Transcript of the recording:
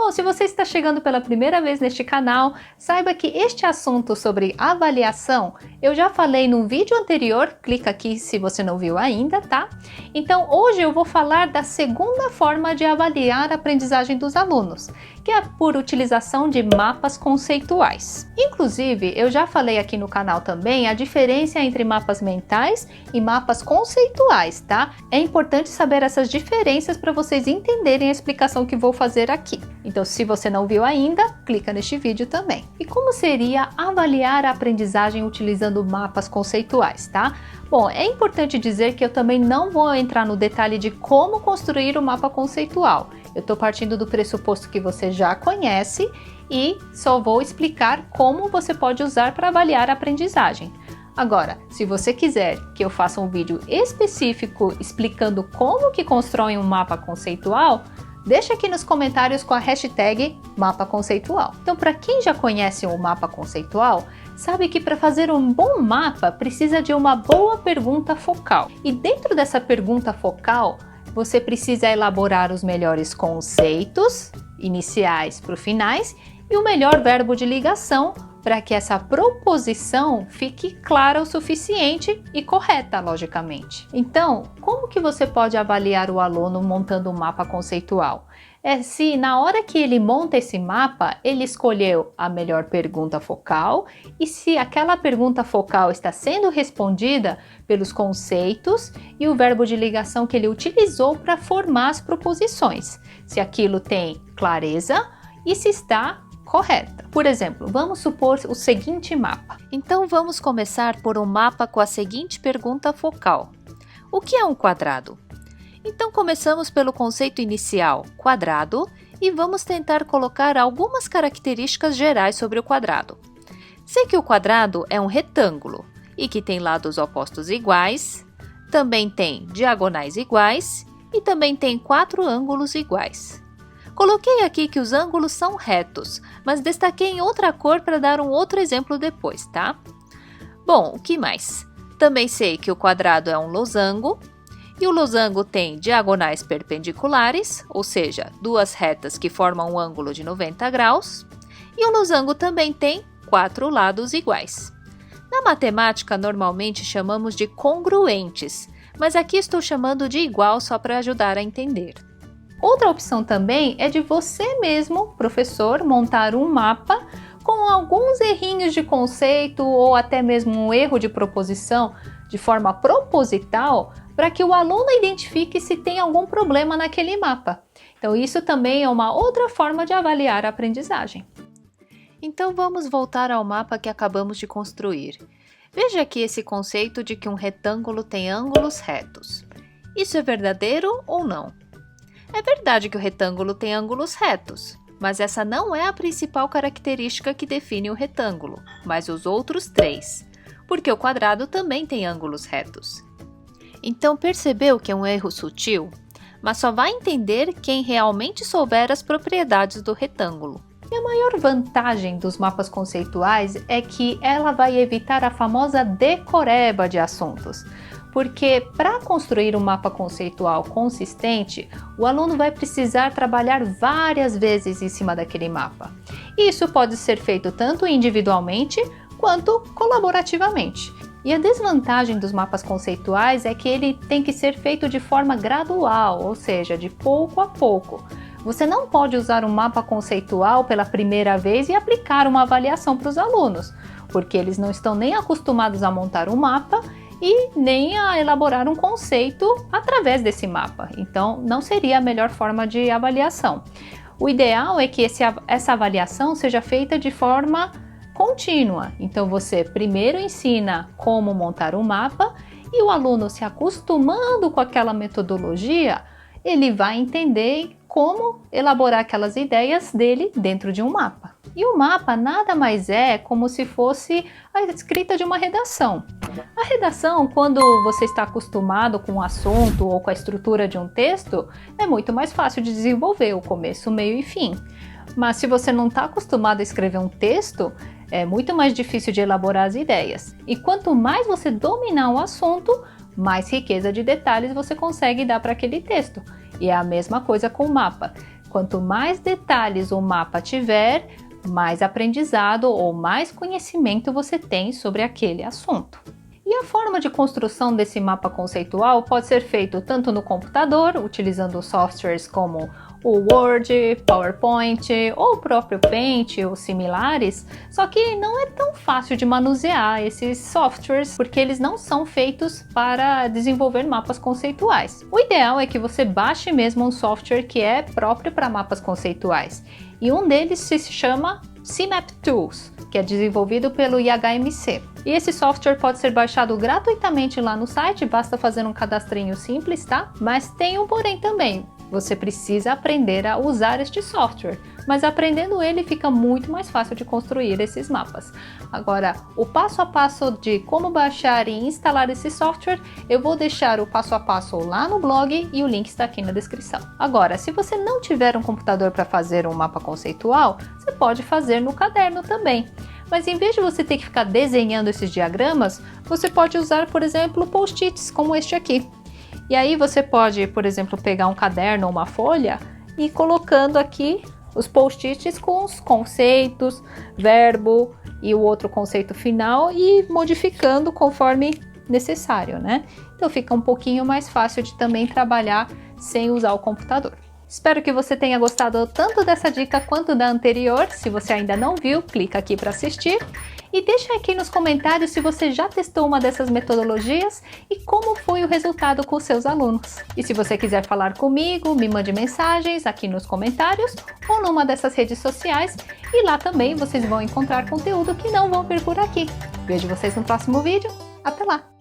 Bom, se você está chegando pela primeira vez neste canal, saiba que este assunto sobre avaliação eu já falei no vídeo anterior, clica aqui se você não viu ainda, tá? Então hoje eu vou falar da segunda forma de avaliar a aprendizagem dos alunos, que é por utilização de mapas conceituais. Inclusive, eu já falei aqui no canal também a diferença entre mapas mentais e mapas conceituais, tá? É importante saber essas diferenças para vocês entenderem a explicação que vou fazer aqui. Então, se você não viu ainda, clica neste vídeo também. E como seria avaliar a aprendizagem utilizando mapas conceituais, tá? Bom, é importante dizer que eu também não vou entrar no detalhe de como construir o mapa conceitual. Eu estou partindo do pressuposto que você já conhece e só vou explicar como você pode usar para avaliar a aprendizagem. Agora, se você quiser que eu faça um vídeo específico explicando como que constrói um mapa conceitual, deixa aqui nos comentários com a hashtag mapa conceitual. Então, para quem já conhece o mapa conceitual, sabe que para fazer um bom mapa precisa de uma boa pergunta focal. E dentro dessa pergunta focal, você precisa elaborar os melhores conceitos iniciais para os finais e o melhor verbo de ligação para que essa proposição fique clara o suficiente e correta, logicamente. Então, como que você pode avaliar o aluno montando um mapa conceitual? É se na hora que ele monta esse mapa, ele escolheu a melhor pergunta focal e se aquela pergunta focal está sendo respondida pelos conceitos e o verbo de ligação que ele utilizou para formar as proposições. Se aquilo tem clareza e se está correta. Por exemplo, vamos supor o seguinte mapa. Então vamos começar por um mapa com a seguinte pergunta focal. O que é um quadrado? Então começamos pelo conceito inicial, quadrado, e vamos tentar colocar algumas características gerais sobre o quadrado. Sei que o quadrado é um retângulo e que tem lados opostos iguais, também tem diagonais iguais e também tem 4 ângulos iguais. Coloquei aqui que os ângulos são retos, mas destaquei em outra cor para dar um outro exemplo depois, tá? Bom, o que mais? Também sei que o quadrado é um losango, e o losango tem diagonais perpendiculares, ou seja, duas retas que formam um ângulo de 90 graus, e o losango também tem 4 lados iguais. Na matemática, normalmente chamamos de congruentes, mas aqui estou chamando de igual só para ajudar a entender. Outra opção também é de você mesmo, professor, montar um mapa com alguns errinhos de conceito ou até mesmo um erro de proposição de forma proposital para que o aluno identifique se tem algum problema naquele mapa. Então isso também é uma outra forma de avaliar a aprendizagem. Então vamos voltar ao mapa que acabamos de construir. Veja aqui esse conceito de que um retângulo tem ângulos retos. Isso é verdadeiro ou não? É verdade que o retângulo tem ângulos retos, mas essa não é a principal característica que define o retângulo, mas os outros 3, porque o quadrado também tem ângulos retos. Então percebeu que é um erro sutil? Mas só vai entender quem realmente souber as propriedades do retângulo. E a maior vantagem dos mapas conceituais é que ela vai evitar a famosa decoreba de assuntos. Porque para construir um mapa conceitual consistente, o aluno vai precisar trabalhar várias vezes em cima daquele mapa. Isso pode ser feito tanto individualmente quanto colaborativamente. E a desvantagem dos mapas conceituais é que ele tem que ser feito de forma gradual, ou seja, de pouco a pouco. Você não pode usar um mapa conceitual pela primeira vez e aplicar uma avaliação para os alunos, porque eles não estão nem acostumados a montar um mapa e nem a elaborar um conceito através desse mapa. Então, não seria a melhor forma de avaliação. O ideal é que essa avaliação seja feita de forma contínua. Então, você primeiro ensina como montar um mapa e o aluno se acostumando com aquela metodologia, ele vai entender como elaborar aquelas ideias dele dentro de um mapa. E o mapa nada mais é como se fosse a escrita de uma redação. A redação, quando você está acostumado com o assunto ou com a estrutura de um texto, é muito mais fácil de desenvolver o começo, meio e fim. Mas se você não está acostumado a escrever um texto, é muito mais difícil de elaborar as ideias. E quanto mais você dominar o assunto, mais riqueza de detalhes você consegue dar para aquele texto. E é a mesma coisa com o mapa. Quanto mais detalhes o mapa tiver, mais aprendizado ou mais conhecimento você tem sobre aquele assunto. E a forma de construção desse mapa conceitual pode ser feito tanto no computador, utilizando softwares como o Word, PowerPoint ou o próprio Paint ou similares, só que não é tão fácil de manusear esses softwares porque eles não são feitos para desenvolver mapas conceituais. O ideal é que você baixe mesmo um software que é próprio para mapas conceituais, e um deles se chama CMap Tools, que é desenvolvido pelo IHMC. E esse software pode ser baixado gratuitamente lá no site, basta fazer um cadastrinho simples, tá? Mas tem um porém também, você precisa aprender a usar este software, mas aprendendo ele fica muito mais fácil de construir esses mapas. Agora, o passo a passo de como baixar e instalar esse software, eu vou deixar o passo a passo lá no blog e o link está aqui na descrição. Agora, se você não tiver um computador para fazer um mapa conceitual, você pode fazer no caderno também. Mas em vez de você ter que ficar desenhando esses diagramas, você pode usar, por exemplo, post-its como este aqui. E aí você pode, por exemplo, pegar um caderno ou uma folha e ir colocando aqui os post-its com os conceitos, verbo e o outro conceito final e modificando conforme necessário, né? Então fica um pouquinho mais fácil de também trabalhar sem usar o computador. Espero que você tenha gostado tanto dessa dica quanto da anterior. Se você ainda não viu, clica aqui para assistir. E deixa aqui nos comentários se você já testou uma dessas metodologias e como foi o resultado com seus alunos. E se você quiser falar comigo, me mande mensagens aqui nos comentários ou numa dessas redes sociais. E lá também vocês vão encontrar conteúdo que não vão vir por aqui. Vejo vocês no próximo vídeo. Até lá!